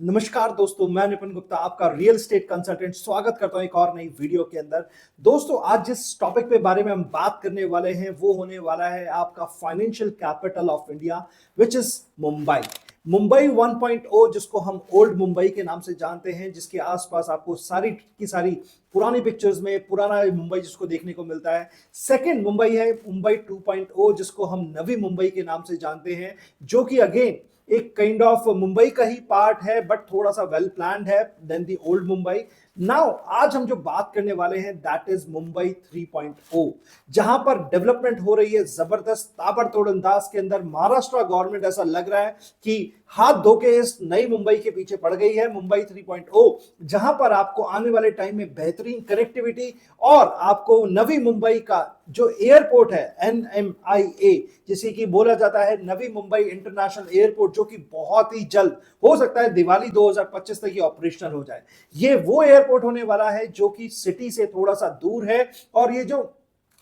नमस्कार दोस्तों, मैं निपुण गुप्ता आपका रियल एस्टेट कंसल्टेंट स्वागत करता हूं एक और नई वीडियो के अंदर। दोस्तों, आज जिस टॉपिक पे बारे में हम बात करने वाले हैं वो होने वाला है आपका financial capital of India which is Mumbai. Mumbai 1.0 जिसको हम ओल्ड मुंबई के नाम से जानते हैं, जिसके आसपास आपको सारी की सारी पुरानी पिक्चर्स में पुराना मुंबई जिसको देखने को मिलता है। सेकंड मुंबई है मुंबई 2.0 जिसको हम नवी मुंबई के नाम से जानते हैं, जो कि अगेन एक काइंड ऑफ मुंबई का ही पार्ट है बट थोड़ा सा वेल प्लान्ड है then the old Mumbai. Now आज हम जो बात करने वाले हैं दैट इज मुंबई 3.0, जहां पर डेवलपमेंट हो रही है जबरदस्त ताबड़तोड़ अंदाज के अंदर। महाराष्ट्र गवर्नमेंट ऐसा लग रहा है कि हाथ धो के इस नई मुंबई के पीछे पड़ गई है। मुंबई 3.0 जहां पर आपको आने वाले टाइम में बेहतरीन कनेक्टिविटी और आपको नवी मुंबई का जो एयरपोर्ट है NMIA, जिसे कि बोला जाता है नवी मुंबई इंटरनेशनल एयरपोर्ट, जो कि बहुत ही जल्द हो सकता है दिवाली 2025 तक ये ऑपरेशनल हो जाए। ये वो एयरपोर्ट होने वाला है जो कि सिटी से थोड़ा सा दूर है और ये जो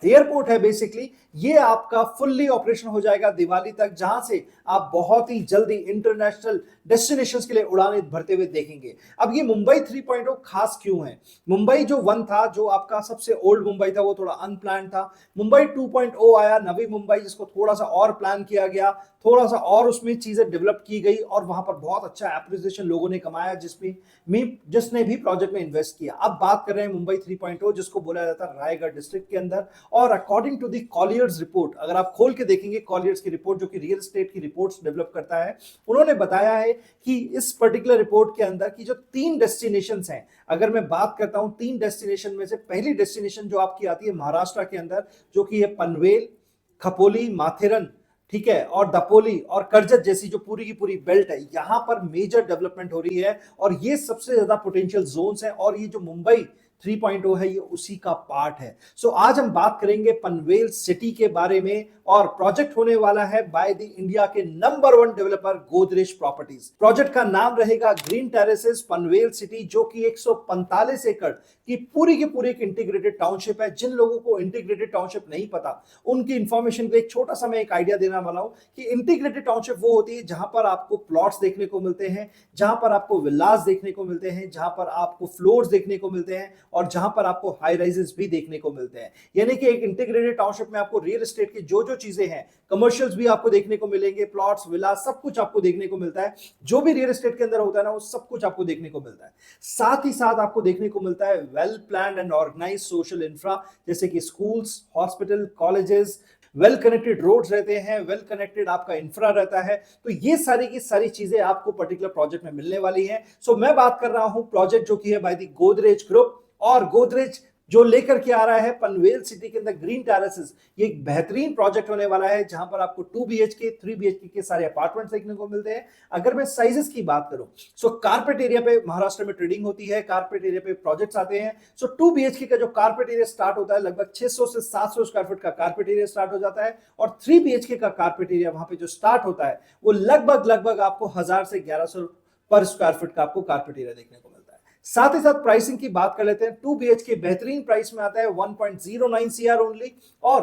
एयरपोर्ट है बेसिकली ये आपका फुल्ली ऑपरेशन हो जाएगा दिवाली तक, जहां से आप बहुत ही जल्दी इंटरनेशनल डेस्टिनेशंस के लिए उड़ानें भरते हुए देखेंगे। अब ये मुंबई 3.0 खास क्यों है? मुंबई जो 1 था, जो आपका सबसे ओल्ड मुंबई था, वो थोड़ा अनप्लान था। मुंबई 2.0 आया, नवी मुंबई, जिसको थोड़ा सा और प्लान किया गया, थोड़ा सा और उसमें चीजें डेवलप की गई और वहां पर बहुत अच्छा एप्रिसिएशन लोगों ने कमाया जिसने भी प्रोजेक्ट में इन्वेस्ट किया। अब बात कर रहे हैं मुंबई 3.0 जिसको बोला जाता है रायगढ़ डिस्ट्रिक्ट के अंदर। और according to the Colliers report, अगर आप खोल के देखेंगे कॉलियर्स की रिपोर्ट जो कि रियल एस्टेट की रिपोर्ट्स डेवलप करता है, उन्होंने बताया है कि इस पर्टिकुलर रिपोर्ट के अंदर की जो 3 डेस्टिनेशंस हैं, अगर मैं बात करता हूं 3 डेस्टिनेशन में से पहली डेस्टिनेशन जो आपकी आती है महाराष्ट्र के अंदर, जो कि है पनवेल, खपोली, माथेरन, ठीक है, और दपोली और करजत जैसी जो पूरी की पूरी बेल्ट है, यहां पर मेजर डेवलपमेंट हो रही है और ये सबसे ज्यादा पोटेंशियल जोन्स हैं। और ये जो मुंबई 3.0 है ये उसी का पार्ट है। सो आज हम बात करेंगे पनवेल सिटी के बारे में और प्रोजेक्ट होने वाला है बाय द इंडिया के number 1 developer Godrej properties. Project का नाम रहेगा ग्रीन टेरेसेस पनवेल सिटी, जो कि 145 एकड़ की पूरी एक इंटीग्रेटेड टाउनशिप है। जिन लोगों को इंटीग्रेटेड टाउनशिप नहीं पता उनकी इंफॉर्मेशन के एक छोटा सा मैं एक आइडिया देना वाला हूं कि इंटीग्रेटेड टाउनशिप वो होती है जहां पर आपको प्लॉट्स देखने को मिलते हैं, जहां पर आपको विलास देखने को मिलते हैं, जहां पर आपको फ्लोर्स देखने को मिलते हैं और जहां पर आपको हाई राइजेस भी देखने को मिलते हैं। यानी कि एक इंटीग्रेटेड टाउनशिप में आपको रियल एस्टेट की जो चीजें हैं, कमर्शियल्स भी आपको देखने को मिलेंगे, प्लॉट्स, विला, सब कुछ आपको देखने को मिलता है। जो भी रियल एस्टेट के अंदर होता है ना, वो सब कुछ आपको देखने को मिलता है। साथ ही साथ आपको देखने को मिलता है well planned and organised social infra, जैसे कि schools, hospital, colleges, well connected roads रहते हैं, वेल कनेक्टेड आपका इंफ्रा रहता है। तो ये सारी की सारी चीजें आपको पर्टिकुलर प्रोजेक्ट में मिलने वाली हैं। सो मैं बात कर रहा हूं प्रोजेक्ट जो कि है बाय द गोदरेज ग्रुप, और गोदरेज जो लेकर के आ रहा है पनवेल सिटी के अंदर ग्रीन टेरेसेस। ये एक बेहतरीन प्रोजेक्ट होने वाला है जहां पर आपको 2 BHK 3 BHK के सारे अपार्टमेंट्स देखने को मिलते हैं। अगर मैं साइजेस की बात करूं, सो कारपेट एरिया पे महाराष्ट्र में ट्रेडिंग होती है, कारपेट एरिया पे प्रोजेक्ट्स आते हैं। सो 2 BHK का जो कारपेट एरिया स्टार्ट होता है, लगभग 600 से 700 स्क्वायर फीट का कारपेट एरिया स्टार्ट हो जाता है। और 3 BHK का कारपेट एरिया वहां पे जो स्टार्ट होता है वो लगभग आपको 1000 से 1100 पर स्क्वायर फीट का आपको कारपेट एरिया देखने को मिलता है। साथ ही साथ प्राइसिंग की बात कर लेते हैं। 2 BHK बेहतरीन प्राइस में आता है 1.09 CR ओनली, और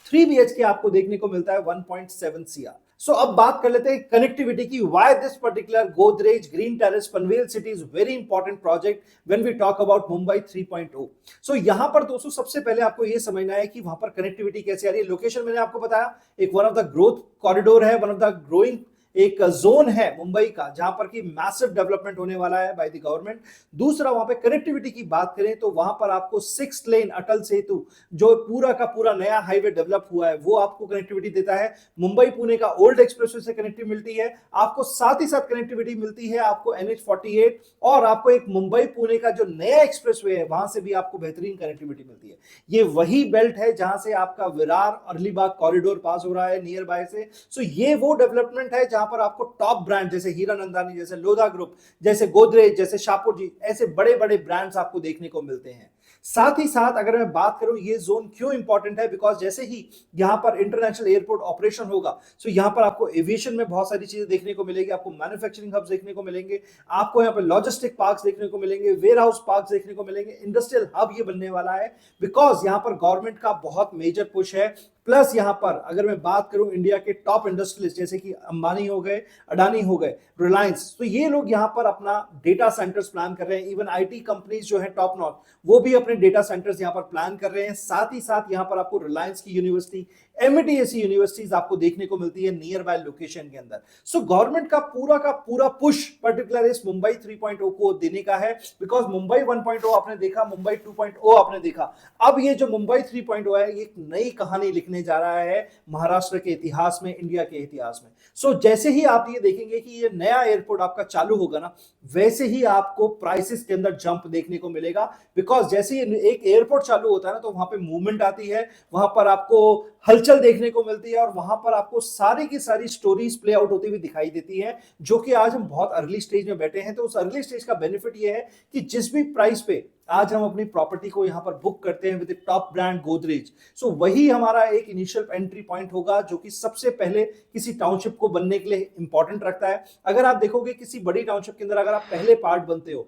3 BHK आपको देखने को मिलता है 1.7 CR। सो अब बात कर लेते हैं कनेक्टिविटी की। Why this particular Godrej green terrace Panvel city is very important project when we talk about Mumbai 3.0। So यहां पर दोस्तों सबसे पहले आपको यह समझना है कि वहां पर कनेक्टिविटी कैसे आ रही है। लोकेशन मैंने आपको बताया, एक one of the growth corridor है, वन ऑफ द ग्रोइंग एक जोन है मुंबई का, जहां पर की मैसिव डेवलपमेंट होने वाला है बाय द गवर्नमेंट। दूसरा, वहां पे कनेक्टिविटी की बात करें तो वहां पर आपको 6 लेन अटल सेतु, जो पूरा का पूरा नया हाईवे डेवलप हुआ है, वो आपको कनेक्टिविटी देता है। मुंबई पुणे का ओल्ड एक्सप्रेसवे से कनेक्टिविटी मिलती है आपको, साथ ही साथ कनेक्टिविटी मिलती है आपको NH48, और आपको एक मुंबई पुणे का जो नया एक्सप्रेसवे है वहां से भी आपको बेहतरीन कनेक्टिविटी मिलती है। ये वही बेल्ट है जहां से आपका विरार अलीबाग कॉरिडोर पास हो रहा है नियर बाय से। सो ये वो डेवलपमेंट है जहां पर आपको टॉप ब्रांड जैसे हीरानंदानी, जैसे लोधा ग्रुप, जैसे गोदरेज, जैसे शाहपुर जी, ऐसे बड़े बड़े ब्रांड्स आपको देखने को मिलते हैं। साथ ही साथ अगर मैं बात करूं ये जोन क्यों इंपॉर्टेंट है, बिकॉज जैसे ही यहां पर इंटरनेशनल एयरपोर्ट ऑपरेशन होगा, सो यहां पर आपको एविएशन में बहुत सारी चीजें देखने को मिलेगी, आपको मैन्युफैक्चरिंग हब्स देखने को मिलेंगे, आपको यहां पर लॉजिस्टिक पार्क्स देखने को मिलेंगे, वेयर हाउस पार्क्स देखने को मिलेंगे, इंडस्ट्रियल हब ये बनने वाला है। बिकॉज यहां पर गवर्नमेंट का बहुत मेजर पुश है प्लस यहां पर अगर मैं बात करूं इंडिया के टॉप इंडस्ट्रियलिस्ट जैसे कि अंबानी हो गए, अडानी हो गए, रिलायंस, तो ये लोग यहां पर अपना डेटा सेंटर्स प्लान कर रहे हैं। इवन आईटी कंपनीज जो है टॉप नॉट, वो भी अपने डेटा सेंटर्स यहां पर प्लान कर रहे हैं। साथ ही साथ यहां पर आपको रिलायंस की यूनिवर्सिटी, एमआईटी ऐसी यूनिवर्सिटीज आपको देखने को मिलती है नियर बाय लोकेशन के अंदर। सो गवर्नमेंट का पूरा पुश पर्टिकुलर इस मुंबई 3.0 को देने का है, बिकॉज मुंबई 1.0 आपने देखा, मुंबई 2.0 आपने देखा, अब ये जो मुंबई 3.0 है, ये एक नई कहानी लिखने जा रहा है महाराष्ट्र के इतिहास में, इंडिया के इतिहास में। सो जैसे ही आप ये देखेंगे कि ये नया एयरपोर्ट आपका चालू होगा ना, वैसे ही आपको प्राइसेस के अंदर जंप देखने को मिलेगा। बिकॉज जैसे ही एक एयरपोर्ट चालू होता है ना, तो वहां पे मूवमेंट आती है, वहां पर आपको हलचल देखने को मिलती है, और वहां पर आपको सारी की सारी स्टोरीज प्ले आउट होती हुई दिखाई देती है, जो कि आज हम बहुत अर्ली स्टेज में बैठे हैं। तो उस अर्ली स्टेज का बेनिफिट ये है कि जिस भी प्राइस पे आज हम अपनी प्रॉपर्टी को यहां पर बुक करते हैं विद टॉप ब्रांड गोदरेज, सो वही हमारा एक इनिशियल एंट्री पॉइंट होगा, जो कि सबसे पहले किसी टाउनशिप को बनने के लिए इंपॉर्टेंट रखता है। अगर आप देखोगे किसी बड़ी टाउनशिप के अंदर अगर आप पहले पार्ट बनते हो,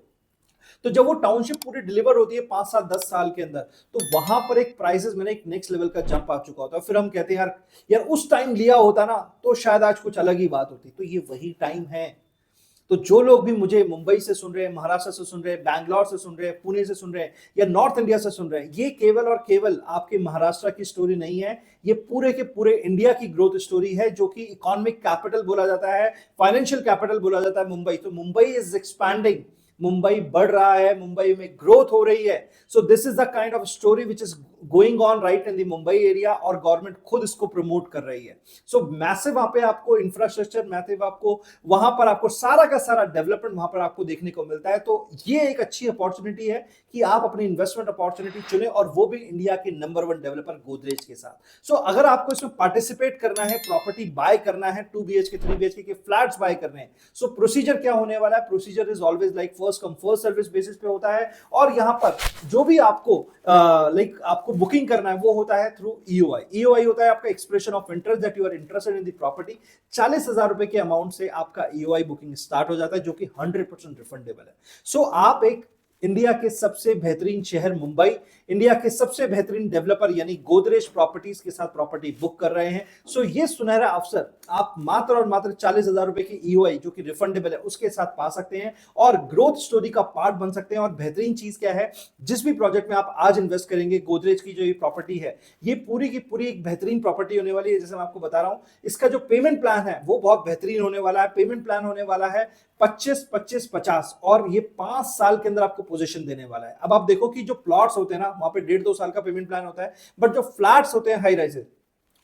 तो जब वो टाउनशिप पूरी डिलीवर होती है 5 साल 10 साल के अंदर, तो वहां पर एक प्राइसेस में एक नेक्स्ट लेवल का जंप आ चुका होता है। फिर हम कहते हैं यार उस टाइम लिया होता ना, तो शायद आज कुछ अलग ही बात होती। तो ये वही टाइम है। तो जो लोग भी मुझे मुंबई से सुन रहे हैं, महाराष्ट्र से सुन रहे हैं, बैंगलोर से सुन रहे हैं, पुणे से सुन रहे हैं, या नॉर्थ इंडिया से सुन रहे हैं, ये केवल और केवल आपके महाराष्ट्र की स्टोरी नहीं है, ये पूरे के पूरे इंडिया की ग्रोथ स्टोरी है, जो कि इकोनॉमिक कैपिटल बोला जाता है, फाइनेंशियल कैपिटल बोला जाता है मुंबई। तो मुंबई इज एक्सपैंडिंग, मुंबई बढ़ रहा है, मुंबई में ग्रोथ हो रही है। सो this is the kind of story which is going on right in the Mumbai area, और गवर्नमेंट खुद इसको प्रमोट कर रही है। सो मैसिव वहां पे आपको इंफ्रास्ट्रक्चर, मैसिव आपको वहां पर आपको सारा का सारा डेवलपमेंट वहां पर आपको देखने को मिलता है। तो ये एक अच्छी अपॉर्चुनिटी है कि आप अपनी इन्वेस्टमेंट अपॉर्चुनिटी चुने, और वो भी इंडिया के नंबर 1 डेवलपर गोदरेज के साथ। सो अगर आपको इसमें पार्टिसिपेट करना है, प्रॉपर्टी बाय करना है, 2 BHK 3 BHK के फ्लैट्स बाय करने हैं, सो प्रोसीजर क्या होने वाला है? Procedure is always like first come first service basis पे होता है, और यहां पर जो भी आपको आपको बुकिंग करना है वो होता है थ्रू ईओआई। ईओआई होता है आपका expression of interest that you are interested in the property. 40,000 रुपए के अमाउंट से आपका ईओआई बुकिंग स्टार्ट हो जाता है, जो कि 100% रिफंडेबल है। सो आप एक इंडिया के सबसे बेहतरीन शहर मुंबई, इंडिया के सबसे बेहतरीन डेवलपर यानी गोदरेज प्रॉपर्टीज के साथ प्रॉपर्टी बुक कर रहे हैं। सो ये सुनहरा अवसर आप मात्र और मात्र 40,000 रुपए की ईओआई, जो कि रिफंडेबल है, उसके साथ पा सकते हैं, और ग्रोथ स्टोरी का पार्ट बन सकते हैं। और बेहतरीन चीज क्या है, जिस भी प्रोजेक्ट में आप आज इन्वेस्ट करेंगे, गोदरेज की जो ये प्रॉपर्टी है, ये पूरी की पूरी एक बेहतरीन प्रॉपर्टी होने वाली है। जैसे मैं आपको बता रहा हूं, इसका जो पेमेंट प्लान है वो बहुत बेहतरीन होने वाला है। पेमेंट प्लान होने वाला है 25-25-50, और ये 5 साल के अंदर आपको पोजीशन देने वाला है। अब आप देखो कि जो प्लॉट्स होते हैं ना, वहां पे 1.5-2 साल का पेमेंट प्लान होता है, बट जो फ्लैट्स होते हैं हाई राइजेस,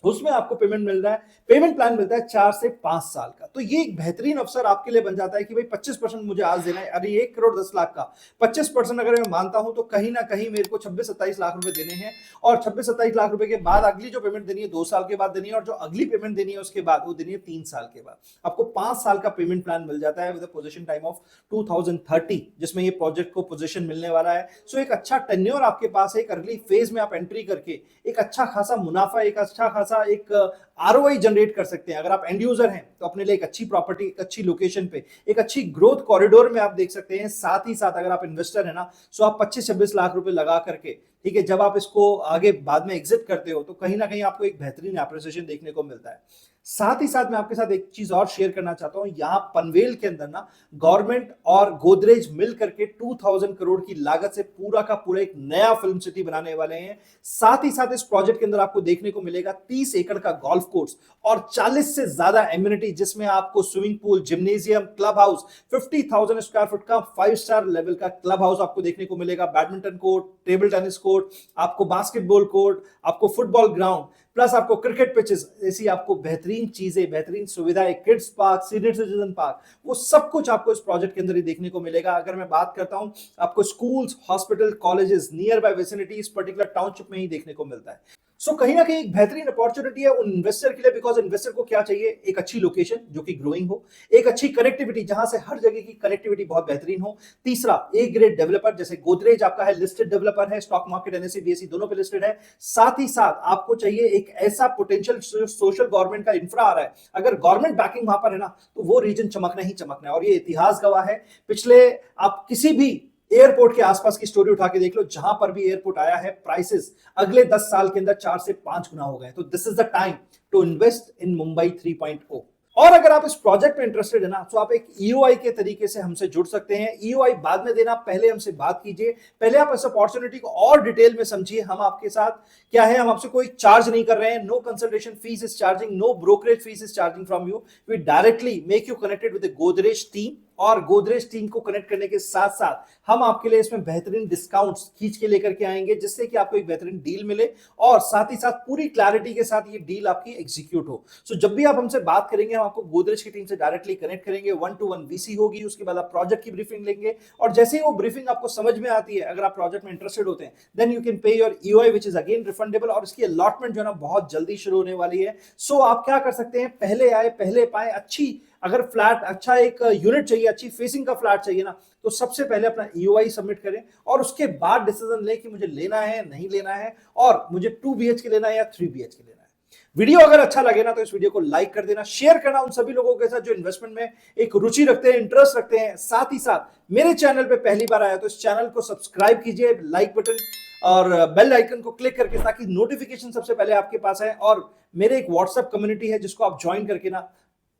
उसमें आपको पेमेंट मिल रहा है, पेमेंट प्लान मिलता है 4 से 5 साल का। तो ये एक बेहतरीन अवसर आपके लिए बन जाता है कि भाई 25% मुझे आज देना है। अरे 1 करोड़ 10 लाख का 25% अगर मैं मानता हूं, तो कहीं ना कहीं मेरे को 26-27 लाख रुपए देने हैं, और 26-27 लाख रुपए के बाद अगली जो पेमेंट देनी है 2 साल के बाद देनी है, और जो अगली पेमेंट देनी है उसके बाद वो देनी है 3 साल के बाद। आपको 5 साल का पेमेंट प्लान मिल जाता है विद पोजीशन टाइम ऑफ 2030, जिसमें ये प्रोजेक्ट को पोजीशन मिलने वाला है। सो एक अच्छा टेन्योर आपके पास है, एक अर्ली फेज में आप एंट्री करके एक अच्छा खासा मुनाफा, एक अच्छा खासा एक आरओआई जनरेट कर सकते हैं। अगर आप एंड यूजर हैं, तो अपने लिए एक अच्छी प्रॉपर्टी, एक अच्छी लोकेशन पे, एक अच्छी ग्रोथ कॉरिडोर में आप देख सकते हैं। साथ ही साथ अगर आप इन्वेस्टर है ना, सो आप 25-26 लाख रुपए लगा करके, ठीक है, जब आप इसको आगे बाद में एग्जिट करते हो, तो कहीं ना कहीं आपको एक बेहतरीन एप्रिसिएशन देखने को मिलता है। साथ ही साथ मैं आपके साथ एक चीज और शेयर करना चाहता हूं। यहां पनवेल के अंदर ना, गवर्नमेंट और गोदरेज मिल करके 2000 करोड़ की लागत से पूरा का पूरा एक नया फिल्म सिटी बनाने वाले हैं। साथ ही साथ इस प्रोजेक्ट के अंदर आपको देखने को मिलेगा 30 एकड़ का गोल्फ कोर्स, और 40 से ज्यादा एम्यूनिटी, जिसमें आपको swimming pool, gymnasium, club house, 50,000 square foot का 5 स्टार लेवल का क्लब हाउस आपको देखने को मिलेगा, badminton court, table tennis court, आपको बास्केटबॉल कोर्ट, आपको फुटबॉल ग्राउंड, प्लस आपको क्रिकेट पिचेस, ऐसी आपको बेहतरीन चीजें, बेहतरीन सुविधाएं, kids park, senior citizen park, वो सब कुछ आपको इस प्रोजेक्ट के अंदर ही देखने को मिलेगा। अगर मैं बात करता हूं, आपको schools, hospital, colleges near by vicinity इस पर्टिकुलर टाउनशिप में ही देखने को मिलता है। सो कहीं ना कहीं एक बेहतरीन अपॉर्चुनिटी है उन इन्वेस्टर के लिए, बिकॉज इन्वेस्टर को क्या चाहिए? एक अच्छी लोकेशन जो कि ग्रोइंग हो, एक अच्छी कनेक्टिविटी जहां से हर जगह की कनेक्टिविटी बहुत बेहतरीन हो, तीसरा ए ग्रेड डेवलपर, जैसे गोदरेज आपका है, लिस्टेड डेवलपर है, स्टॉक मार्केट, एनएसई, बीएसई दोनों पे लिस्टेड है। साथ ही साथ आपको चाहिए एक ऐसा पोटेंशियल सोशल गवर्नमेंट का इंफ्रा आ रहा है, अगर गवर्नमेंट बैकिंग वहां पर है ना, तो वो रीजन चमकना ही चमकना है। और ये इतिहास गवाह है, पिछले आप किसी भी एयरपोर्ट के आसपास की स्टोरी उठा के देख लो, जहां पर भी एयरपोर्ट आया है प्राइसेस अगले 10 साल के अंदर 4 से 5 गुना हो गए। तो this is the time to invest in Mumbai 3.0। और अगर आप इस प्रोजेक्ट में इंटरेस्टेड है ना, तो आप एक ईओआई के तरीके से हमसे जुड़ सकते हैं। ईओआई बाद में देना, पहले हमसे बात कीजिए, पहले आप इस अपॉर्चुनिटी को और डिटेल में समझिए। हम आपके साथ क्या है, हम आपसे कोई चार्ज नहीं कर रहे हैं। No consultation fees is charging, no brokerage fees is charging from you. We directly make you connected with Godrej team, और गोदरेज टीम को कनेक्ट करने के साथ साथ हम आपके लिए इसमें बेहतरीन डिस्काउंट्स खींच के लेकर के आएंगे, जिससे कि आपको एक बेहतरीन डील मिले और साथ ही साथ पूरी क्लैरिटी के साथ ये डील आपकी एग्जीक्यूट हो। सो जब भी आप हमसे बात करेंगे, हम आपको गोदरेज की टीम से डायरेक्टली कनेक्ट करेंगे। 1-to-1 वीसी होगी, उसके बाद आप प्रोजेक्ट की ब्रीफिंग लेंगे, और जैसे ही वो ब्रीफिंग आपको समझ में आती है, अगर आप प्रोजेक्ट में इंटरेस्टेड होते हैं, then you can pay your EOI which is again refundable, और इसकी अलॉटमेंट जो है ना बहुत जल्दी शुरू होने वाली है। सो आप क्या कर सकते हैं, पहले आए पहले पाए। अच्छी अगर फ्लैट, अच्छा एक यूनिट चाहिए, अच्छी फेसिंग का फ्लैट चाहिए ना, तो सबसे पहले अपना ईओआई सबमिट करें, और उसके बाद डिसीजन लें कि मुझे लेना है नहीं लेना है, और मुझे 2 BHK लेना है या 3 BHK लेना है। वीडियो अगर अच्छा लगे ना, तो इस वीडियो को लाइक कर देना, शेयर करना उन सभी लोगों के साथ जो इन्वेस्टमेंट में एक रुचि रखते हैं, इंटरेस्ट रखते हैं। साथ ही साथ मेरे चैनल पे पहली बार आया तो इस चैनल को सब्सक्राइब कीजिए, लाइक बटन और बेल आइकन को क्लिक करके, ताकि नोटिफिकेशन सबसे पहले आपके पास आए। और मेरे एक व्हाट्सएप कम्युनिटी है, जिसको आप ज्वाइन करके ना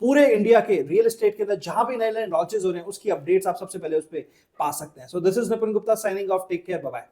पूरे इंडिया के रियल एस्टेट के अंदर जहां भी नए नए लॉन्चेस हो रहे हैं, उसकी अपडेट्स आप सबसे पहले उस पर पा सकते हैं। सो this is Nipun Gupta signing off, take care, bye bye.